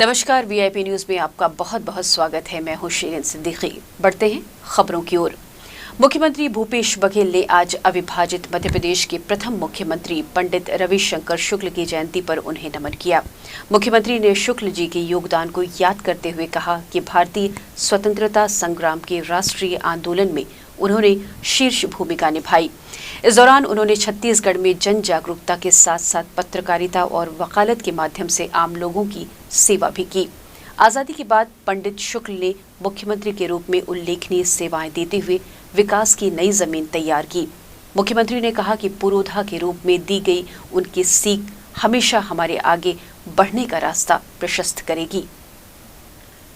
नमस्कार, VIP news में आपका बहुत बहुत स्वागत है। मैं हूं शीरिन सिद्दीकी। बढ़ते हैं खबरों की ओर। मुख्यमंत्री भूपेश बघेल ने आज अविभाजित मध्य प्रदेश के प्रथम मुख्यमंत्री पंडित रविशंकर शुक्ल की जयंती पर उन्हें नमन किया। मुख्यमंत्री ने शुक्ल जी के योगदान को याद करते हुए कहा कि भारतीय स्वतंत्रता संग्राम के राष्ट्रीय आंदोलन में उन्होंने शीर्ष भूमिका निभाई। इस दौरान उन्होंने छत्तीसगढ़ में जन जागरूकता के साथ साथ पत्रकारिता और वकालत के माध्यम से आम लोगों की सेवा भी की। आजादी के बाद पंडित शुक्ल ने मुख्यमंत्री के रूप में उल्लेखनीय सेवाएं देते हुए विकास की नई जमीन तैयार की। मुख्यमंत्री ने कहा कि पुरोधा के रूप में दी गई उनकी सीख हमेशा हमारे आगे बढ़ने का रास्ता प्रशस्त करेगी।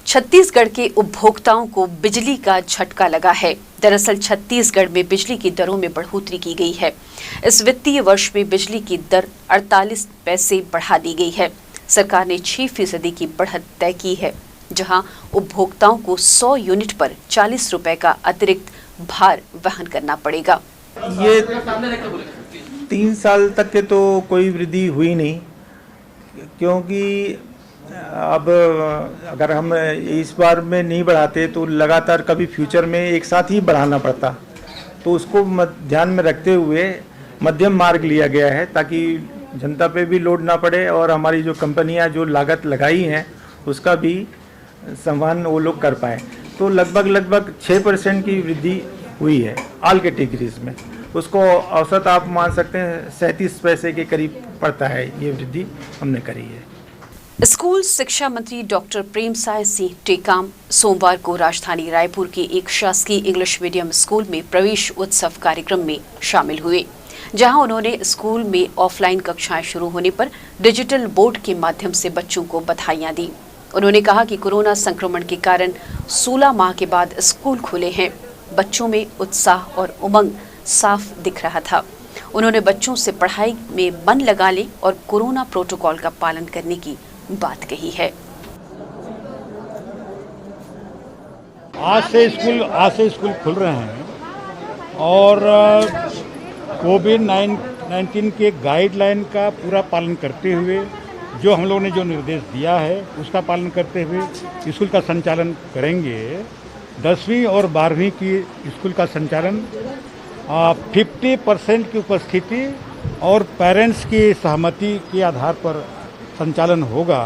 छत्तीसगढ़ के उपभोक्ताओं को बिजली का झटका लगा है। दरअसल छत्तीसगढ़ में बिजली की दरों में बढ़ोतरी की गई है। इस वित्तीय वर्ष में बिजली की दर 48 पैसे बढ़ा दी गई है। सरकार ने 6% की बढ़त तय की है, जहां उपभोक्ताओं को 100 यूनिट पर 40 रुपए का अतिरिक्त भार वहन करना पड़ेगा। ये 3 साल तक के तो कोई वृद्धि हुई नहीं, क्योंकि अब अगर हम इस बार में नहीं बढ़ाते तो लगातार कभी फ्यूचर में एक साथ ही बढ़ाना पड़ता। तो उसको ध्यान में रखते हुए मध्यम मार्ग लिया गया है, ताकि जनता पे भी लोड ना पड़े और हमारी जो कंपनियां जो लागत लगाई हैं उसका भी संवहन वो लोग कर पाए। तो लगभग 6% की वृद्धि हुई है ऑल कैटेगरीज में। उसको औसत आप मान सकते हैं 37 पैसे के करीब पड़ता है, ये वृद्धि हमने करी है। स्कूल शिक्षा मंत्री डॉक्टर प्रेमसाय सिंह टेकाम सोमवार को राजधानी रायपुर के एक शासकीय इंग्लिश मीडियम स्कूल में प्रवेश उत्सव कार्यक्रम में शामिल हुए, जहां उन्होंने स्कूल में ऑफलाइन कक्षाएं शुरू होने पर डिजिटल बोर्ड के माध्यम से बच्चों को बधाइयां दी। उन्होंने कहा कि कोरोना संक्रमण के कारण 16 माह के बाद स्कूल खुले हैं। बच्चों में उत्साह और उमंग साफ दिख रहा था। उन्होंने बच्चों से पढ़ाई में मन लगा लें और कोरोना प्रोटोकॉल का पालन करने की बात कही है। आज से स्कूल खुल रहे हैं और कोविड-19 के गाइडलाइन का पूरा पालन करते हुए जो हम लोगों ने जो निर्देश दिया है उसका पालन करते हुए स्कूल का संचालन करेंगे। 10वीं और 12वीं की स्कूल का संचालन 50% की उपस्थिति और पेरेंट्स की सहमति के आधार पर संचालन होगा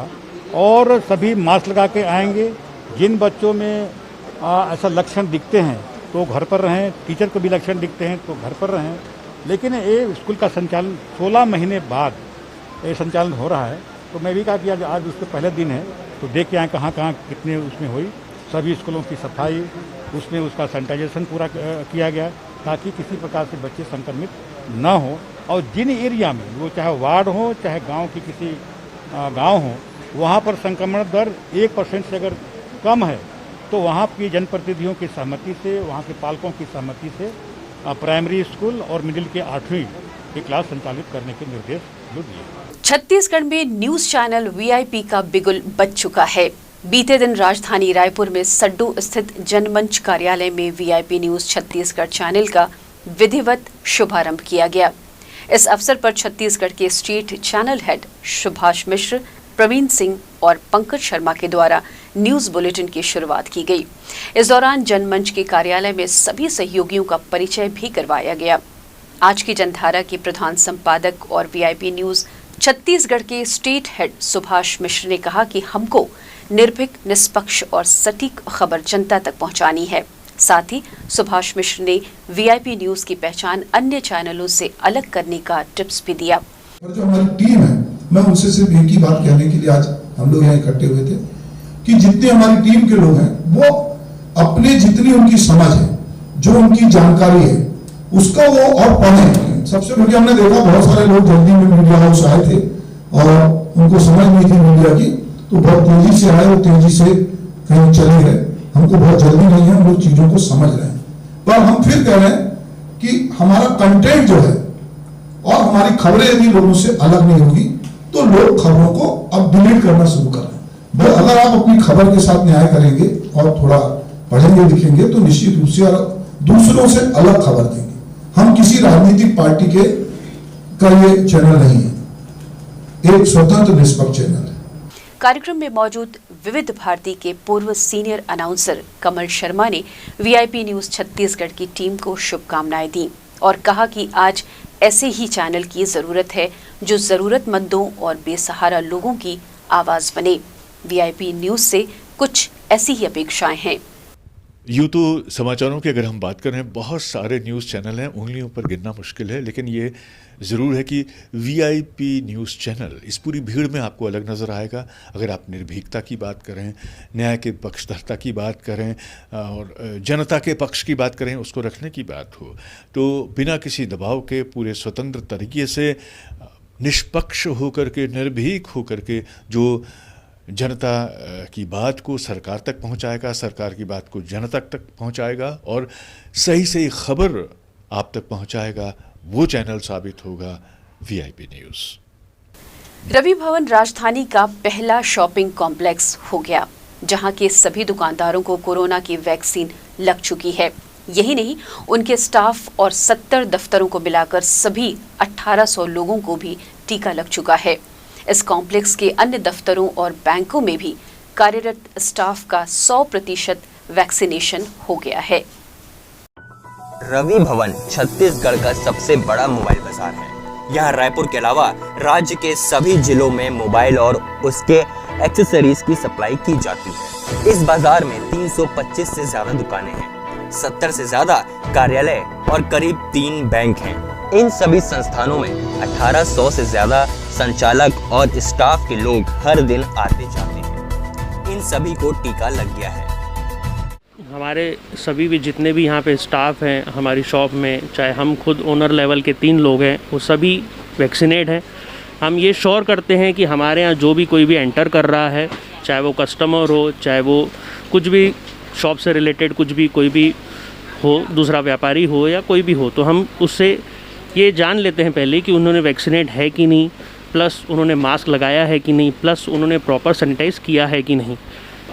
और सभी मास्क लगा के आएंगे। जिन बच्चों में ऐसा लक्षण दिखते हैं तो घर पर रहें, टीचर को भी लक्षण दिखते हैं तो घर पर रहें। लेकिन ये स्कूल का संचालन 16 महीने बाद ये संचालन हो रहा है, तो मैं भी कहा कि आज उसके पहले दिन है तो देख के आए कहाँ कितने उसमें हुई। सभी स्कूलों की सफाई, उसमें उसका सैनिटाइजेशन पूरा किया गया ताकि किसी प्रकार से बच्चे संक्रमित न हो। और जिन एरिया में वो चाहे वार्ड हो चाहे गांव की किसी गांव हो, वहाँ पर संक्रमण दर 1% से अगर कम है तो वहाँ की जनप्रतिनिधियों की सहमति से, वहाँ के पालकों की सहमति से प्राइमरी स्कूल और मिडिल के 8वीं की क्लास संचालित करने के निर्देश दिए। छत्तीसगढ़ में न्यूज चैनल वीआईपी का बिगुल बज चुका है। बीते दिन राजधानी रायपुर में सड्डू स्थित जनमंच कार्यालय में वीआईपी न्यूज छत्तीसगढ़ चैनल का विधिवत शुभारंभ किया गया। इस अवसर पर छत्तीसगढ़ के state channel head Subhash Mishra, Praveen Singh और पंकज शर्मा के द्वारा न्यूज बुलेटिन की शुरुआत की गई। इस दौरान जनमंच के कार्यालय में सभी सहयोगियों का परिचय भी करवाया गया। आज की जनधारा के प्रधान संपादक और वीआईपी न्यूज छत्तीसगढ़ के स्टेट हेड सुभाष मिश्र ने कहा कि हमको निर्भीक, निष्पक्ष और सटीक खबर जनता तक पहुंचानी है। साथ ही सुभाष मिश्र ने वीआईपी न्यूज की पहचान अन्य चैनलों से अलग करने का टिप्स भी दिया। और जो हमारी टीम है, मैं उनसे सिर्फ एक ही बात कहने के लिए आज हम लोग यहाँ इकट्ठे हुए थे कि जितने हमारी टीम के लोग हैं वो अपने जितनी उनकी समझ है, जो उनकी जानकारी है, उसका वो और पढ़ें। सबसे पहले हमने देखा बहुत सारे लोग जल्दी में मीडिया हाउस आए थे और उनको समझ नहीं थी मीडिया की, तो बहुत तेजी से आए और तेजी से कहीं चले गए। हमको बहुत जल्दी नहीं है, हम लोग चीजों को समझ रहे हैं। पर हम फिर कह रहे हैं कि हमारा कंटेंट जो है और हमारी खबरें यदि लोगों से अलग नहीं होगी तो लोग खबरों को अब डिलीट करना शुरू कर रहे हैं। अगर आप अपनी खबर के साथ न्याय करेंगे और थोड़ा पढ़ेंगे लिखेंगे तो निश्चित रूप से दूसरों से अलग खबर देंगे। हम किसी राजनीतिक पार्टी का ये चैनल नहीं है, एक स्वतंत्र निष्पक्ष चैनल है। कार्यक्रम में मौजूद विविध भारती के पूर्व सीनियर अनाउंसर कमल शर्मा ने वीआईपी न्यूज छत्तीसगढ़ की टीम को शुभकामनाएं दी और कहा कि आज ऐसे ही चैनल की जरूरत है जो जरूरतमंदों और बेसहारा लोगों की आवाज बने। वीआईपी न्यूज से कुछ ऐसी ही अपेक्षाएं हैं। यूँ तो समाचारों की अगर हम बात करें, बहुत सारे न्यूज़ चैनल हैं, उंगलियों पर गिनना मुश्किल है, लेकिन ये ज़रूर है कि वीआईपी न्यूज़ चैनल इस पूरी भीड़ में आपको अलग नज़र आएगा। अगर आप निर्भीकता की बात करें, न्याय के पक्षधरता की बात करें और जनता के पक्ष की बात करें, उसको रखने की बात हो, तो बिना किसी दबाव के पूरे स्वतंत्र तरीके से निष्पक्ष होकर के, निर्भीक होकर के जो जनता की बात को सरकार तक पहुंचाएगा, सरकार की बात को जनता तक पहुंचाएगा और सही सही खबर आप तक पहुंचाएगा, वो चैनल साबित होगा वीआईपी न्यूज़। रवि भवन राजधानी का पहला शॉपिंग कॉम्प्लेक्स हो गया, जहां के सभी दुकानदारों को कोरोना की वैक्सीन लग चुकी है। यही नहीं, उनके स्टाफ और 70 दफ्तरों को मिलाकर सभी 1800 लोगों को भी टीका लग चुका है। इस कॉम्प्लेक्स के अन्य दफ्तरों और बैंकों में भी कार्यरत स्टाफ का 100% वैक्सीनेशन हो गया है। रवि भवन छत्तीसगढ़ का सबसे बड़ा मोबाइल बाजार है। यहाँ रायपुर के अलावा राज्य के सभी जिलों में मोबाइल और उसके एक्सेसरीज की सप्लाई की जाती है। इस बाजार में 325 से ज्यादा दुकानें हैं, 70 से ज्यादा कार्यालय और करीब 3 बैंक हैं। इन सभी संस्थानों में 1800 से ज्यादा संचालक और स्टाफ के लोग हर दिन आते जाते हैं। इन सभी को टीका लग गया है। हमारे सभी भी जितने भी यहाँ पे स्टाफ हैं हमारी शॉप में, चाहे हम खुद ओनर लेवल के 3 लोग हैं, वो सभी वैक्सीनेट हैं। हम ये श्योर करते हैं कि हमारे यहाँ जो भी कोई भी एंटर कर रहा है, चाहे वो कस्टमर हो, चाहे वो कुछ भी शॉप से रिलेटेड कुछ भी कोई भी हो, दूसरा व्यापारी हो या कोई भी हो, तो हम उससे ये जान लेते हैं पहले कि उन्होंने वैक्सीनेट है कि नहीं, प्लस उन्होंने मास्क लगाया है कि नहीं, प्लस उन्होंने प्रॉपर सैनिटाइज किया है कि नहीं।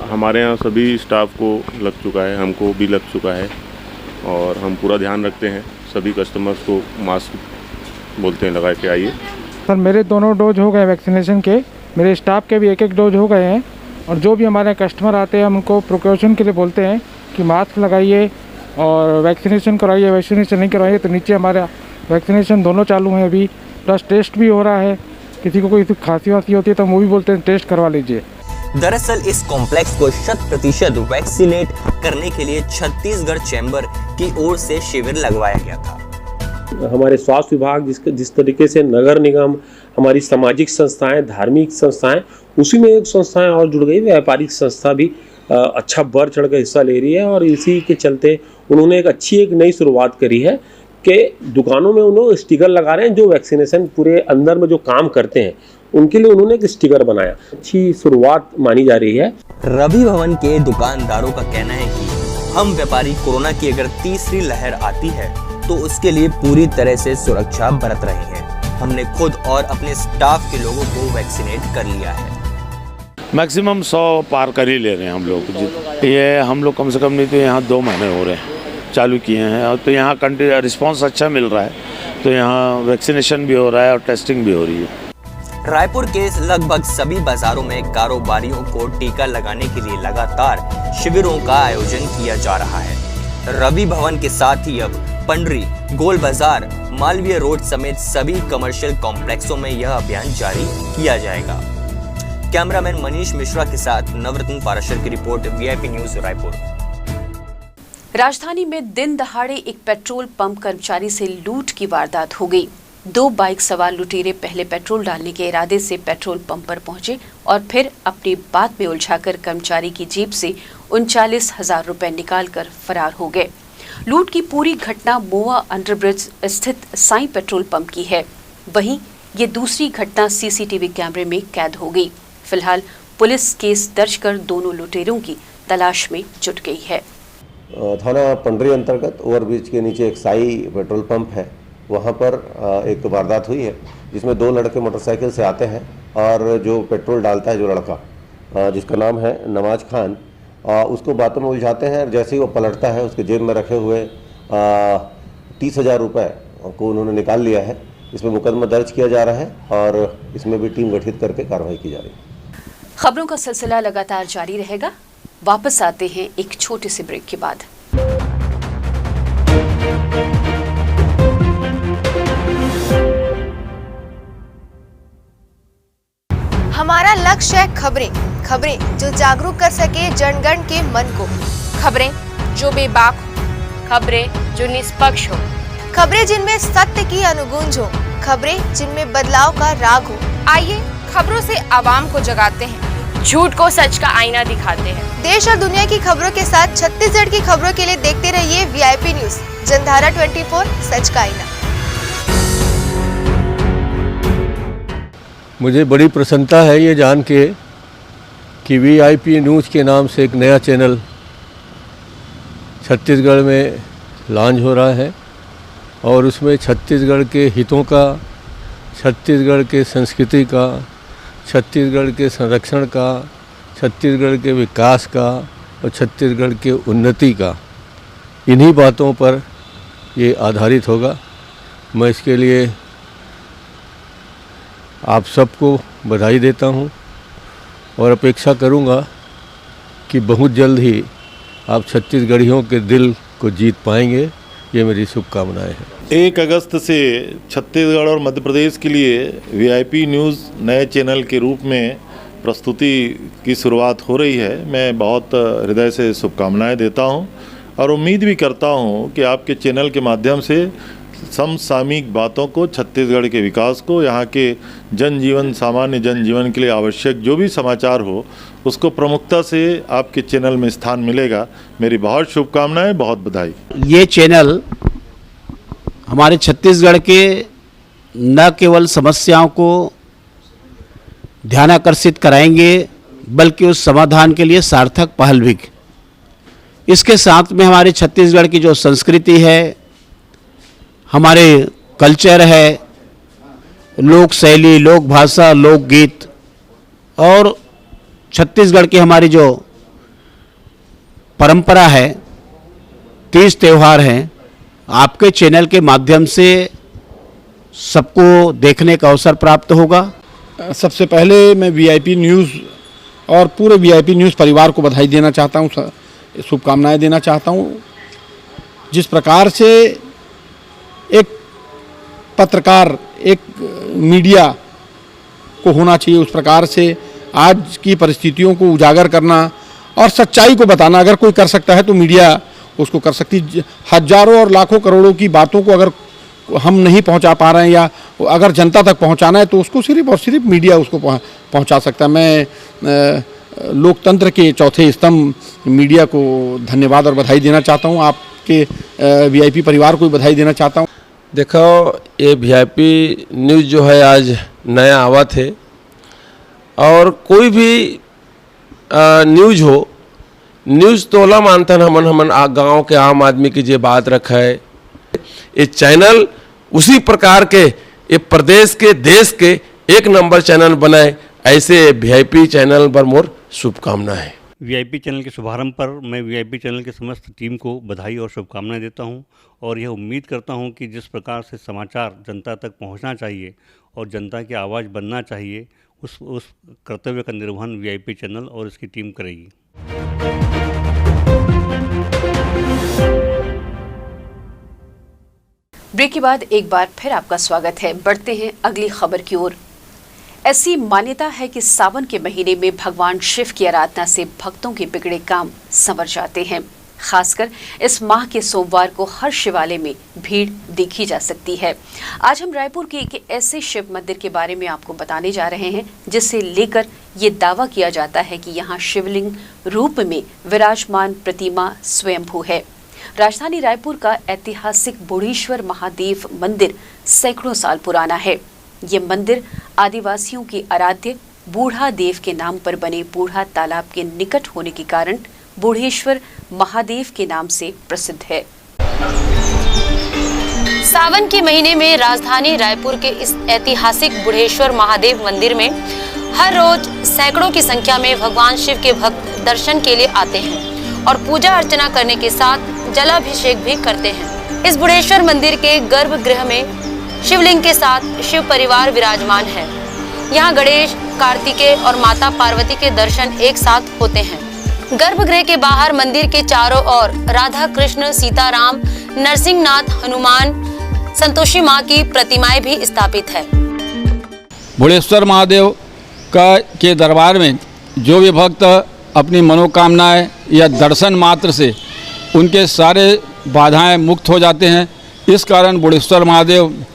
हमारे यहाँ सभी स्टाफ को लग चुका है, हमको भी लग चुका है और हम पूरा ध्यान रखते हैं। सभी कस्टमर्स को मास्क बोलते हैं लगा के आइए। सर मेरे दोनों डोज हो गए वैक्सीनेशन के, मेरे स्टाफ के भी एक डोज हो गए हैं और जो भी हमारे कस्टमर आते हैं हम उनको प्रिकॉशन के लिए बोलते हैं कि मास्क लगाइए और वैक्सीनेशन कराइए। वैक्सीनेशन नहीं कराइए तो नीचे हमारे वैक्सीनेशन दोनों चालू हैं अभी, प्लस टेस्ट भी हो रहा है। किसी को कोई खांसी वासी होती है तो वो भी बोलते हैं टेस्ट करवा लीजिए। दरअसल इस कॉम्प्लेक्स को 100% वैक्सीनेट करने के लिए छत्तीसगढ़ चैम्बर की ओर से शिविर लगवाया गया था। हमारे स्वास्थ्य विभाग जिस तरीके से नगर निगम, हमारी सामाजिक संस्थाएं, धार्मिक संस्थाएं, उसी में एक संस्थाएं और जुड़ गई, व्यापारिक संस्था भी अच्छा बढ़ चढ़ कर हिस्सा ले रही है और इसी के चलते उन्होंने एक नई शुरुआत करी है कि दुकानों में उन्होंने स्टिकर लगा रहे हैं। जो वैक्सीनेशन पूरे अंदर में जो काम करते हैं उनके लिए उन्होंने एक स्टिकर बनाया। अच्छी शुरुआत मानी जा रही है। रवि भवन के दुकानदारों का कहना है कि हम व्यापारी कोरोना की अगर तीसरी लहर आती है तो उसके लिए पूरी तरह से सुरक्षा बरत रहे हैं। हमने खुद और अपने स्टाफ के लोगों को वैक्सीनेट कर लिया है। मैक्सिमम 100 पार कर ही ले रहे हैं हम लोग। ये हम लोग कम से कम नहीं तो यहाँ 2 महीने हो रहे हैं चालू किए हैं और तो यहाँ रिस्पांस अच्छा मिल रहा है, तो यहाँ वैक्सीनेशन भी हो रहा है और टेस्टिंग भी हो रही है। रायपुर के लगभग सभी बाजारों में कारोबारियों को टीका लगाने के लिए लगातार शिविरों का आयोजन किया जा रहा है। रवि भवन के साथ ही अब पंडरी, गोल बाजार, मालवीय रोड समेत सभी कमर्शियल कॉम्प्लेक्सों में यह अभियान जारी किया जाएगा। कैमरामैन मनीष मिश्रा के साथ नवरत्न पाराशर की रिपोर्ट, वीआईपी न्यूज रायपुर। राजधानी में दिन दहाड़े एक पेट्रोल पंप कर्मचारी से लूट की वारदात हो गई। 2 बाइक सवार लुटेरे पहले पेट्रोल डालने के इरादे से पेट्रोल पंप पर पहुंचे और फिर अपनी बात में उलझाकर कर्मचारी की जेब से 39,000 रुपए निकालकर फरार हो गए। लूट की पूरी घटना मोआ अंडरब्रिज स्थित साईं पेट्रोल पंप की है। वहीं ये दूसरी घटना सीसीटीवी कैमरे में कैद हो गई। फिलहाल पुलिस केस दर्ज कर दोनों लुटेरों की तलाश में जुट गई है। थाना पंडरी अंतर्गत ओवरब्रिज के नीचे एक साई पेट्रोल पंप है, वहाँ पर एक वारदात हुई है जिसमें 2 लड़के मोटरसाइकिल से आते हैं और जो पेट्रोल डालता है जो लड़का जिसका नाम है नवाज खान, उसको बातों में उलझाते हैं। जैसे ही वो पलटता है उसके जेब में रखे हुए 30,000 रुपये को उन्होंने निकाल लिया है। इसमें मुकदमा दर्ज किया जा रहा है और इसमें भी टीम गठित करके कार्रवाई की जा रही है। खबरों का सिलसिला लगातार जारी रहेगा। वापस आते हैं एक छोटे से ब्रेक के बाद। हमारा लक्ष्य है खबरें जो जागरूक कर सके जनगण के मन को, खबरें जो बेबाक हो, खबरें जो निष्पक्ष हो, खबरें जिनमें सत्य की अनुगूंज हो, खबरें जिनमें बदलाव का राग हो। आइए खबरों से आवाम को जगाते हैं, झूठ को सच का आईना दिखाते हैं। देश और दुनिया की खबरों के साथ छत्तीसगढ़ की खबरों के लिए देखते रहिए VIP न्यूज, जनधारा 24, सच का आईना। मुझे बड़ी प्रसन्नता है ये जान के कि VIP न्यूज़ के नाम से एक नया चैनल छत्तीसगढ़ में लॉन्च हो रहा है और उसमें छत्तीसगढ़ के हितों का, छत्तीसगढ़ के संस्कृति का, छत्तीसगढ़ के संरक्षण का, छत्तीसगढ़ के विकास का और छत्तीसगढ़ के उन्नति का, इन्हीं बातों पर ये आधारित होगा। मैं इसके लिए आप सबको बधाई देता हूं और अपेक्षा करूंगा कि बहुत जल्द ही आप छत्तीसगढ़ियों के दिल को जीत पाएंगे। ये मेरी शुभकामनाएं हैं। 1 अगस्त से छत्तीसगढ़ और मध्य प्रदेश के लिए VIP न्यूज़ नए चैनल के रूप में प्रस्तुति की शुरुआत हो रही है। मैं बहुत हृदय से शुभकामनाएं देता हूं और उम्मीद भी करता हूं कि आपके चैनल के माध्यम से समसामयिक बातों को, छत्तीसगढ़ के विकास को, यहाँ के जनजीवन, सामान्य जनजीवन के लिए आवश्यक जो भी समाचार हो उसको प्रमुखता से आपके चैनल में स्थान मिलेगा। मेरी बहुत शुभकामनाएं, बहुत बधाई। ये चैनल हमारे छत्तीसगढ़ के न केवल समस्याओं को ध्यानाकर्षित कराएंगे बल्कि उस समाधान के लिए सार्थक पहल भी। इसके साथ में हमारे छत्तीसगढ़ की जो संस्कृति है, हमारे कल्चर है, लोक शैली, लोक भाषा, लोकगीत और छत्तीसगढ़ की हमारी जो परंपरा है, तीज त्यौहार हैं, आपके चैनल के माध्यम से सबको देखने का अवसर प्राप्त होगा। सबसे पहले मैं VIP न्यूज़ और पूरे VIP न्यूज़ परिवार को बधाई देना चाहता हूँ, शुभकामनाएं देना चाहता हूँ। जिस प्रकार से एक पत्रकार, एक मीडिया को होना चाहिए, उस प्रकार से आज की परिस्थितियों को उजागर करना और सच्चाई को बताना अगर कोई कर सकता है तो मीडिया उसको कर सकती। हजारों और लाखों करोड़ों की बातों को अगर हम नहीं पहुंचा पा रहे हैं या अगर जनता तक पहुंचाना है तो उसको सिर्फ और सिर्फ मीडिया उसको पहुंचा सकता है। मैं लोकतंत्र के चौथे स्तंभ मीडिया को धन्यवाद और बधाई देना चाहता हूं। आपके VIP परिवार को भी बधाई देना चाहता हूं। देखो, ये VIP न्यूज़ जो है आज नया आवत है और कोई भी न्यूज़ हो, न्यूज़ तोला मानथन हमन गाँव के आम आदमी की जे बात रखा है। ये चैनल उसी प्रकार के ये प्रदेश के, देश के 1 नंबर चैनल बनाए, ऐसे VIP चैनल पर मोर शुभकामना है। VIP चैनल के शुभारंभ पर मैं VIP चैनल के समस्त टीम को बधाई और शुभकामनाएं देता हूं और यह उम्मीद करता हूं कि जिस प्रकार से समाचार जनता तक पहुंचना चाहिए और जनता की आवाज़ बनना चाहिए, उस कर्तव्य का निर्वहन VIP चैनल और इसकी टीम करेगी। ब्रेक के बाद एक बार फिर आपका स्वागत है। बढ़ते हैं अगली खबर की ओर। ऐसी मान्यता है कि सावन के महीने में भगवान शिव की आराधना से भक्तों के बिगड़े काम संवर जाते हैं। खासकर इस माह के सोमवार को हर शिवालय में भीड़ देखी जा सकती है। आज हम रायपुर के एक ऐसे शिव मंदिर के बारे में आपको बताने जा रहे हैं जिसे लेकर ये दावा किया जाता है कि यहाँ शिवलिंग रूप में विराजमान प्रतिमा स्वयंभू है। राजधानी रायपुर का ऐतिहासिक बुढ़ेश्वर महादेव मंदिर सैकड़ों साल पुराना है। ये मंदिर आदिवासियों की आराध्य बूढ़ा देव के नाम पर बने बूढ़ा तालाब के निकट होने के कारण बुढ़ेश्वर महादेव के नाम से प्रसिद्ध है। सावन के महीने में राजधानी रायपुर के इस ऐतिहासिक बुढ़ेश्वर महादेव मंदिर में हर रोज सैकड़ों की संख्या में भगवान शिव के भक्त दर्शन के लिए आते हैं और पूजा अर्चना करने के साथ जलाभिषेक भी करते हैं। इस बुढ़ेश्वर मंदिर के गर्भगृह में शिवलिंग के साथ शिव परिवार विराजमान है। यहाँ गणेश, कार्तिकेय और माता पार्वती के दर्शन एक साथ होते हैं। गर्भगृह के बाहर मंदिर के चारों ओर राधा कृष्ण, सीताराम, नरसिंहनाथ, हनुमान, संतोषी माँ की प्रतिमाएं भी स्थापित है। बुढ़ेश्वर महादेव के दरबार में जो भी भक्त अपनी मनोकामनाएं या दर्शन मात्र से उनके सारे बाधाएं मुक्त हो जाते हैं। इस कारण बुढ़ेश्वर महादेव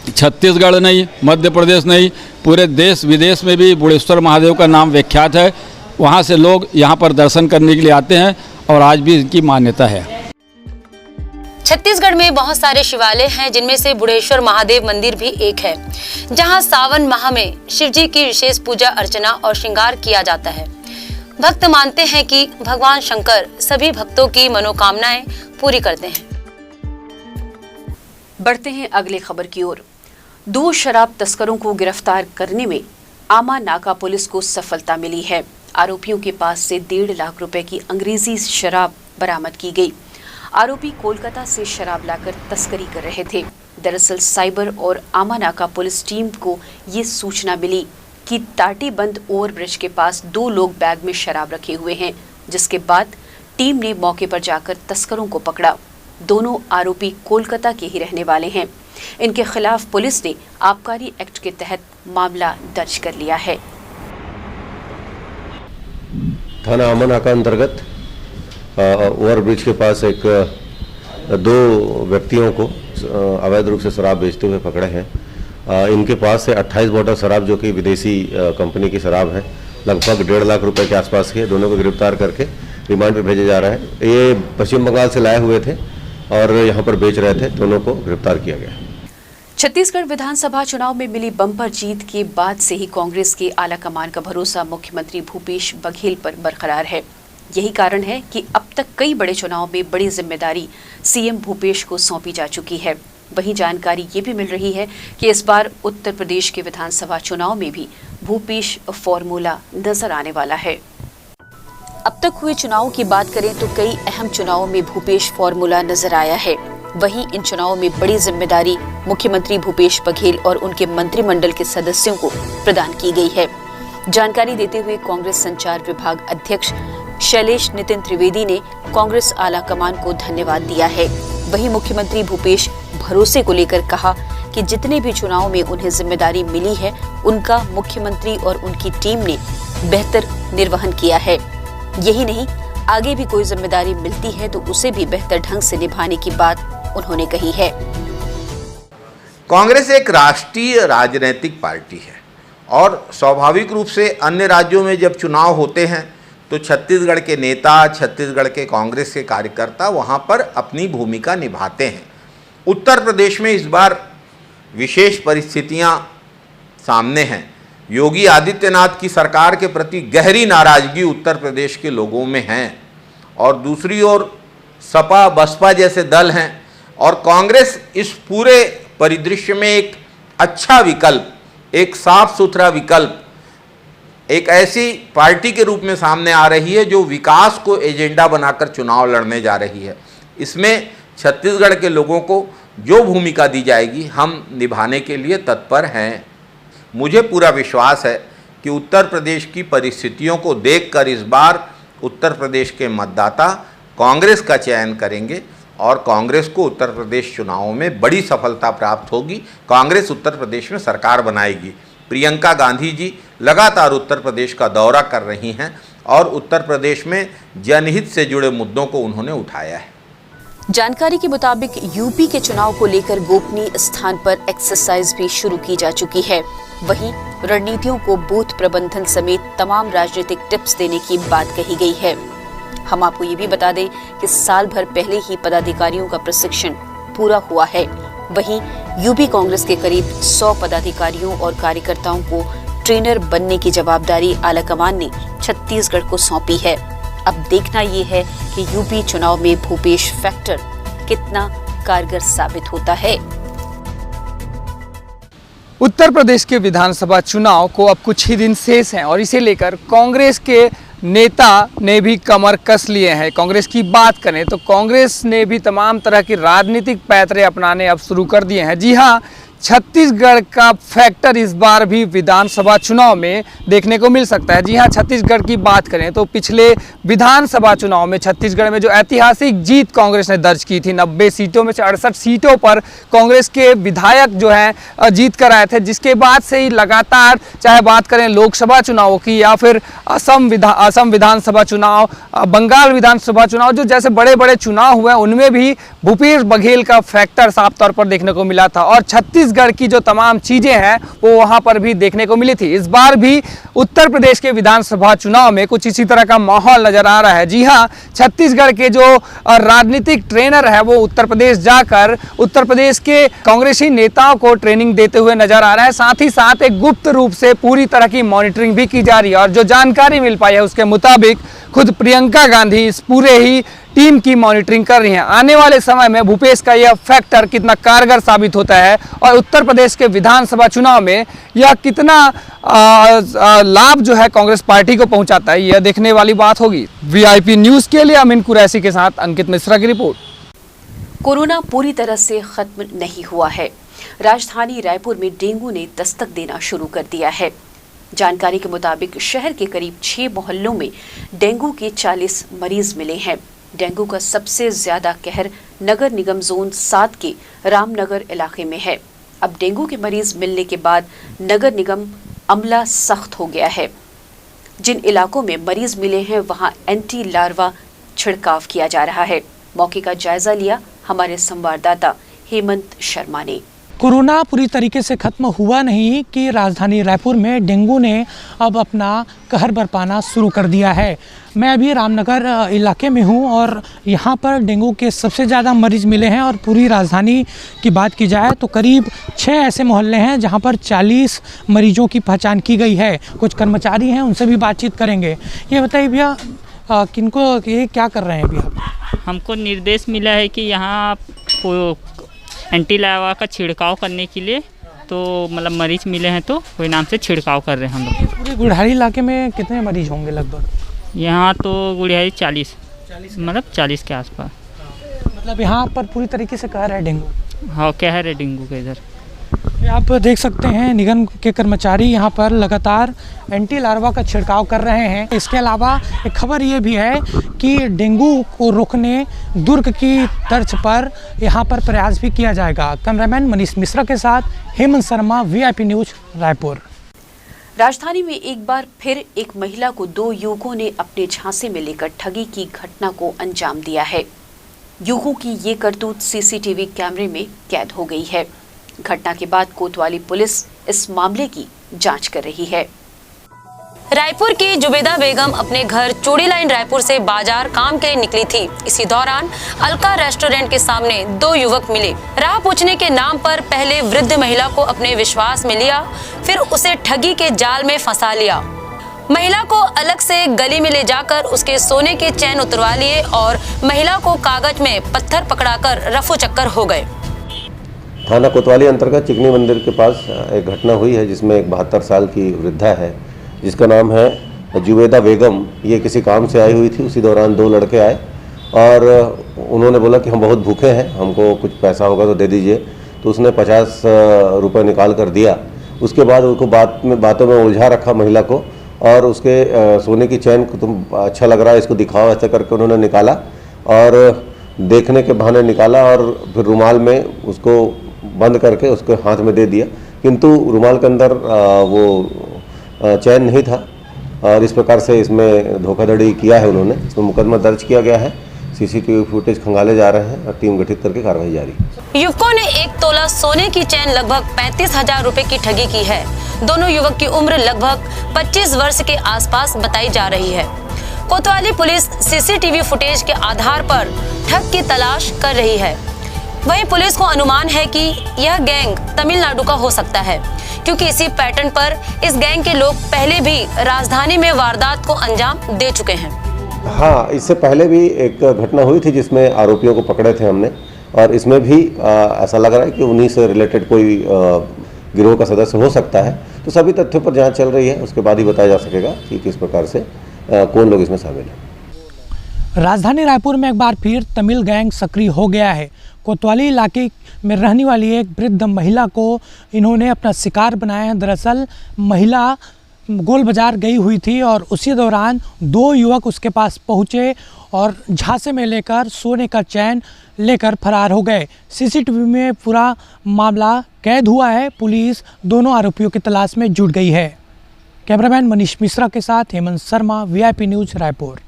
छत्तीसगढ़ नहीं, मध्य प्रदेश नहीं, पूरे देश विदेश में भी बुढ़ेश्वर महादेव का नाम विख्यात है। वहाँ से लोग यहाँ पर दर्शन करने के लिए आते हैं और आज भी इनकी मान्यता है। छत्तीसगढ़ में बहुत सारे शिवालय हैं, जिनमें से बुढ़ेश्वर महादेव मंदिर भी एक है, जहां सावन माह में शिव जी की विशेष पूजा अर्चना और श्रृंगार किया जाता है। भक्त मानते हैं कि भगवान शंकर सभी भक्तों की मनोकामनाएं पूरी करते हैं। बढ़ते हैं अगली खबर की ओर। 2 शराब तस्करों को गिरफ्तार करने में आमा नाका पुलिस को सफलता मिली है। आरोपियों के पास से 1.5 लाख रुपए की अंग्रेजी शराब बरामद की गई। आरोपी कोलकाता से शराब लाकर तस्करी कर रहे थे। दरअसल साइबर और आमा नाका पुलिस टीम को ये सूचना मिली कि टाटीबंद ओवरब्रिज के पास 2 लोग बैग में शराब रखे हुए हैं, जिसके बाद टीम ने मौके पर जाकर तस्करों को पकड़ा। दोनों आरोपी कोलकाता के ही रहने वाले हैं। इनके खिलाफ पुलिस ने आबकारी एक्ट के तहत मामला दर्ज कर लिया है। थाना आमा नाका अंतर्गत ओवरब्रिज के पास 2 व्यक्तियों को अवैध रूप से शराब बेचते हुए पकड़े हैं। इनके पास से 28 बोतल शराब जो कि विदेशी कंपनी की शराब है, लगभग 1.5 लाख रुपए के आसपास की, दोनों को गिरफ्तार करके रिमांड पे भेजे जा रहे हैं। ये पश्चिम बंगाल से लाए हुए थे और यहाँ पर बेच रहे थे। दोनों को गिरफ्तार किया गया। छत्तीसगढ़ विधानसभा चुनाव में मिली बम्पर जीत के बाद से ही कांग्रेस के आला कमान का भरोसा मुख्यमंत्री भूपेश बघेल पर बरकरार है। यही कारण है कि अब तक कई बड़े चुनाव में बड़ी जिम्मेदारी सीएम भूपेश को सौंपी जा चुकी है। वहीं जानकारी ये भी मिल रही है कि इस बार उत्तर प्रदेश के विधानसभा चुनाव में भी भूपेश फॉर्मूला नजर आने वाला है। अब तक हुए चुनावों की बात करें तो कई अहम चुनावों में भूपेश फॉर्मूला नजर आया है। वहीं इन चुनावों में बड़ी जिम्मेदारी मुख्यमंत्री भूपेश बघेल और उनके मंत्रिमंडल के सदस्यों को प्रदान की गई है। जानकारी देते हुए कांग्रेस संचार विभाग अध्यक्ष शैलेश नितिन त्रिवेदी ने कांग्रेस आला कमान को धन्यवाद दिया है। वहीं मुख्यमंत्री भूपेश भरोसे को लेकर कहा कि जितने भी चुनाव में उन्हें जिम्मेदारी मिली है, उनका मुख्यमंत्री और उनकी टीम ने बेहतर निर्वहन किया है। यही नहीं, आगे भी कोई जिम्मेदारी मिलती है तो उसे भी बेहतर ढंग से निभाने की बात उन्होंने कही है। कांग्रेस एक राष्ट्रीय राजनीतिक पार्टी है और स्वाभाविक रूप से अन्य राज्यों में जब चुनाव होते हैं तो छत्तीसगढ़ के नेता, छत्तीसगढ़ के कांग्रेस के कार्यकर्ता वहां पर अपनी भूमिका निभाते हैं। उत्तर प्रदेश में इस बार विशेष परिस्थितियां सामने हैं। योगी आदित्यनाथ की सरकार के प्रति गहरी नाराजगी उत्तर प्रदेश के लोगों में है और दूसरी ओर सपा, बसपा जैसे दल हैं और कांग्रेस इस पूरे परिदृश्य में एक अच्छा विकल्प, एक साफ सुथरा विकल्प, एक ऐसी पार्टी के रूप में सामने आ रही है जो विकास को एजेंडा बनाकर चुनाव लड़ने जा रही है। इसमें छत्तीसगढ़ के लोगों को जो भूमिका दी जाएगी हम निभाने के लिए तत्पर हैं। मुझे पूरा विश्वास है कि उत्तर प्रदेश की परिस्थितियों को देखकर इस बार उत्तर प्रदेश के मतदाता कांग्रेस का चयन करेंगे और कांग्रेस को उत्तर प्रदेश चुनावों में बड़ी सफलता प्राप्त होगी। कांग्रेस उत्तर प्रदेश में सरकार बनाएगी। प्रियंका गांधी जी लगातार उत्तर प्रदेश का दौरा कर रही हैं और उत्तर प्रदेश में जनहित से जुड़े मुद्दों को उन्होंने उठाया है। जानकारी के मुताबिक यूपी के चुनाव को लेकर गोपनीय स्थान पर एक्सरसाइज भी शुरू की जा चुकी है। वहीं रणनीतियों को बूथ प्रबंधन समेत तमाम राजनीतिक टिप्स देने की बात कही गई है। हम आपको ये भी बता दें कि साल भर पहले ही पदाधिकारियों का प्रशिक्षण पूरा हुआ है। वहीं यूपी कांग्रेस के करीब 100 पदाधिकारियों और कार्यकर्ताओं को ट्रेनर बनने की जवाबदारी आलाकमान ने छत्तीसगढ़ को सौंपी है। अब देखना ये है कि यूपी चुनाव में भूपेश फैक्टर कितना कारगर साबित होता है। उत्तर प्रदेश के विधानसभा चुनाव को अब कुछ ही दिन शेष हैं और इसे लेकर कांग्रेस के नेता ने भी कमर कस लिए हैं। कांग्रेस की बात करें तो कांग्रेस ने भी तमाम तरह के राजनीतिक पैतरे अपनाने अब शुरू कर दिए हैं। जी हां, छत्तीसगढ़ का फैक्टर इस बार भी विधानसभा चुनाव में देखने को मिल सकता है। जी हाँ, छत्तीसगढ़ की बात करें तो पिछले विधानसभा चुनाव में छत्तीसगढ़ में जो ऐतिहासिक जीत कांग्रेस ने दर्ज की थी, 90 सीटों में से 68 सीटों पर कांग्रेस के विधायक जो हैं जीत कर आए थे, जिसके बाद से ही लगातार चाहे बात करें लोकसभा चुनावों की या फिर असम विधानसभा चुनाव, बंगाल विधानसभा चुनाव, जो जैसे बड़े बड़े चुनाव हुए उनमें भी भूपेश बघेल का फैक्टर साफ तौर पर देखने को मिला था और छत्तीसगढ़ की जो तमाम चीजें हैं वो वहां पर भी देखने को मिली थी। इस बार भी उत्तर प्रदेश के विधानसभा चुनाव में कुछ इसी तरह का माहौल नजर आ रहा है। जी हां, छत्तीसगढ़ के जो राजनीतिक ट्रेनर है वो उत्तर प्रदेश जाकर उत्तर प्रदेश के कांग्रेसी नेताओं को ट्रेनिंग देते हुए नजर आ रहा है। साथ ही साथ एक गुप्त रूप से पूरी तरह की मॉनिटरिंग भी की जा रही है और जो जानकारी मिल पाई है उसके मुताबिक खुद प्रियंका गांधी इस पूरे ही टीम की मॉनिटरिंग कर रही हैं। आने वाले समय में भूपेश का यह फैक्टर कितना कारगर साबित होता है और उत्तर प्रदेश के विधानसभा चुनाव में यह कितना लाभ जो है कांग्रेस पार्टी को पहुंचाता है, यह देखने वाली बात होगी। वीआईपी न्यूज़ के लिए अमीन कुरैशी के साथ अंकित मिश्रा की रिपोर्ट। कोरोना पूरी तरह से खत्म नहीं हुआ है। राजधानी रायपुर में डेंगू ने दस्तक देना शुरू कर दिया है। जानकारी के मुताबिक शहर के करीब 6 मोहल्लों में डेंगू के 40 मरीज मिले हैं। डेंगू का सबसे ज्यादा कहर नगर निगम जोन 7 के रामनगर इलाके में है। अब डेंगू के मरीज मिलने के बाद नगर निगम अमला सख्त हो गया है। जिन इलाकों में मरीज मिले हैं वहां एंटी लार्वा छिड़काव किया जा रहा है। मौके का जायजा लिया हमारे संवाददाता हेमंत शर्मा ने। कोरोना पूरी तरीके से खत्म हुआ नहीं कि राजधानी रायपुर में डेंगू ने अब अपना कहर बरपाना शुरू कर दिया है। मैं अभी रामनगर इलाके में हूं और यहां पर डेंगू के सबसे ज़्यादा मरीज मिले हैं और पूरी राजधानी की बात की जाए तो करीब 6 ऐसे मोहल्ले हैं जहां पर 40 मरीजों की पहचान की गई है। कुछ कर्मचारी हैं, उनसे भी बातचीत करेंगे। ये बताइए भैया, किनको ये क्या कर रहे हैं अभी आप? हमको निर्देश मिला है कि यहाँ एंटी लार्वा का छिड़काव करने के लिए, तो मतलब मरीज मिले हैं तो कोई नाम से छिड़काव कर रहे हैं हम लोग। पूरे गुड़ियारी इलाके में कितने मरीज होंगे लगभग? यहाँ तो गुड़ियारी 40 मतलब 40 के आसपास। मतलब यहाँ पर पूरी तरीके से कहर है डेंगू? हाँ, कहर है डेंगू का इधर। आप देख सकते हैं निगम के कर्मचारी यहाँ पर लगातार एंटी लार्वा का छिड़काव कर रहे हैं। इसके अलावा एक खबर ये भी है कि डेंगू को रोकने दुर्ग की तर्ज पर यहाँ पर प्रयास भी किया जाएगा। कैमरामैन मनीष मिश्रा के साथ हेमंत शर्मा, वीआईपी न्यूज रायपुर। राजधानी में एक बार फिर एक महिला को 2 युवकों ने अपने झांसे में लेकर ठगी की घटना को अंजाम दिया है। युवकों की ये करतूत सीसीटीवी कैमरे में कैद हो गई है। घटना के बाद कोतवाली पुलिस इस मामले की जांच कर रही है। रायपुर की जुबेदा बेगम अपने घर चूड़ी लाइन रायपुर से बाजार काम के लिए निकली थी। इसी दौरान अलका रेस्टोरेंट के सामने 2 युवक मिले। राह पूछने के नाम पर पहले वृद्ध महिला को अपने विश्वास में लिया, फिर उसे ठगी के जाल में फंसा लिया। महिला को अलग से गली में ले जाकर उसके सोने के चैन उतरवा लिए और महिला को कागज में पत्थर पकड़ाकर रफू चक्कर हो गए। थाना कोतवाली अंतर्गत चिकनी मंदिर के पास एक घटना हुई है जिसमें एक 72 साल की वृद्धा है जिसका नाम है जुबेदा बेगम। ये किसी काम से आई हुई थी। उसी दौरान 2 लड़के आए और उन्होंने बोला कि हम बहुत भूखे हैं, हमको कुछ पैसा होगा तो दे दीजिए। तो उसने 50 रुपये निकाल कर दिया। उसके बाद उनको बातों में उलझा रखा महिला को और उसके सोने की चैन को तुम अच्छा लग रहा है इसको दिखाओ, ऐसा करके उन्होंने निकाला और देखने के बहाने निकाला और फिर रुमाल में उसको बंद करके उसके हाथ में दे दिया, किंतु रुमाल के अंदर वो चैन नहीं था और इस प्रकार से इसमें धोखाधड़ी किया है उन्होंने। इसमें मुकदमा दर्ज किया गया है। सीसीटीवी फुटेज खंगाले जा रहे हैं और टीम गठित करके कार्रवाई जारी है। युवकों ने 1 तोला सोने की चैन लगभग 35,000 रुपए की ठगी की है। दोनों युवक की उम्र लगभग 25 वर्ष के आसपास बताई जा रही है। कोतवाली पुलिस सीसीटीवी फुटेज के आधार पर ठग की तलाश कर रही है। वहीं पुलिस को अनुमान है कि यह गैंग तमिलनाडु का हो सकता है, क्योंकि इसी पैटर्न पर इस गैंग के लोग पहले भी राजधानी में वारदात को अंजाम दे चुके हैं। हाँ, इससे पहले भी एक घटना हुई थी जिसमें आरोपियों को पकड़े थे हमने और इसमें भी ऐसा लग रहा है कि उन्हीं से रिलेटेड कोई गिरोह का सदस्य हो सकता है। तो सभी तथ्यों पर जांच चल रही है, उसके बाद ही बताया जा सकेगा कि किस प्रकार से कौन लोग इसमें शामिल हैं। राजधानी रायपुर में एक बार फिर तमिल गैंग सक्रिय हो गया है। कोतवाली इलाके में रहने वाली एक वृद्ध महिला को इन्होंने अपना शिकार बनाया है। दरअसल महिला गोल बाजार गई हुई थी और उसी दौरान दो युवक उसके पास पहुंचे और झांसे में लेकर सोने का चैन लेकर फरार हो गए। सीसीटीवी में पूरा मामला कैद हुआ है। पुलिस दोनों आरोपियों की तलाश में जुट गई है। कैमरामैन मनीष मिश्रा के साथ हेमंत शर्मा, वीआईपी न्यूज़, रायपुर।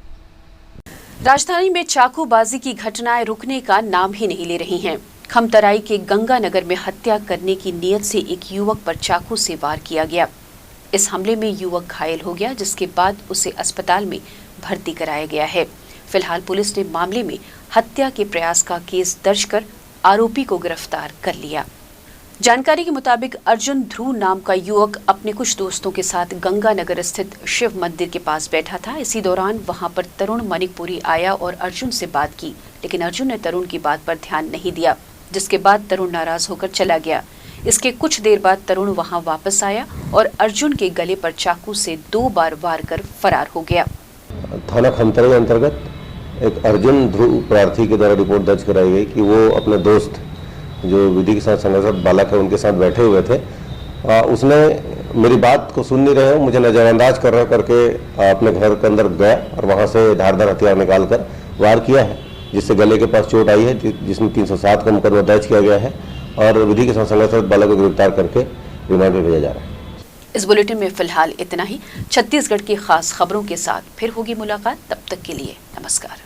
राजधानी में चाकूबाजी की घटनाएं रुकने का नाम ही नहीं ले रही हैं। खमतराई के गंगानगर में हत्या करने की नीयत से एक युवक पर चाकू से वार किया गया। इस हमले में युवक घायल हो गया, जिसके बाद उसे अस्पताल में भर्ती कराया गया है। फिलहाल पुलिस ने मामले में हत्या के प्रयास का केस दर्ज कर आरोपी को गिरफ्तार कर लिया। जानकारी के मुताबिक अर्जुन ध्रुव नाम का युवक अपने कुछ दोस्तों के साथ गंगानगर स्थित शिव मंदिर के पास बैठा था। इसी दौरान वहां पर तरुण मणिकपुरी आया और अर्जुन से बात की, लेकिन अर्जुन ने तरुण की बात पर ध्यान नहीं दिया, जिसके बाद तरुण नाराज होकर चला गया। इसके कुछ देर बाद तरुण वहां वापस आया और अर्जुन के गले पर चाकू से 2 बार वार कर फरार हो गया। थाना खमतराई अंतर्गत एक अर्जुन ध्रुव प्रार्थी के द्वारा रिपोर्ट दर्ज कराई गई कि वो अपने दोस्त जो विधि के साथ संघर्षरत बालक है उनके साथ बैठे हुए थे। उसने मेरी बात को सुन नहीं रहे हो, मुझे नजरअंदाज कर रहे करके अपने घर के अंदर गया और वहां से धारदार हथियार निकालकर वार किया है, जिससे गले के पास चोट आई है, जिसमें 307 का मुकदमा दर्ज किया गया है और विधि के साथ संघर्षरत बालक को गिरफ्तार करके रिमांड में भेजा जा रहा है। इस बुलेटिन में फिलहाल इतना ही। छत्तीसगढ़ की खास खबरों के साथ फिर होगी मुलाकात। तब तक के लिए नमस्कार।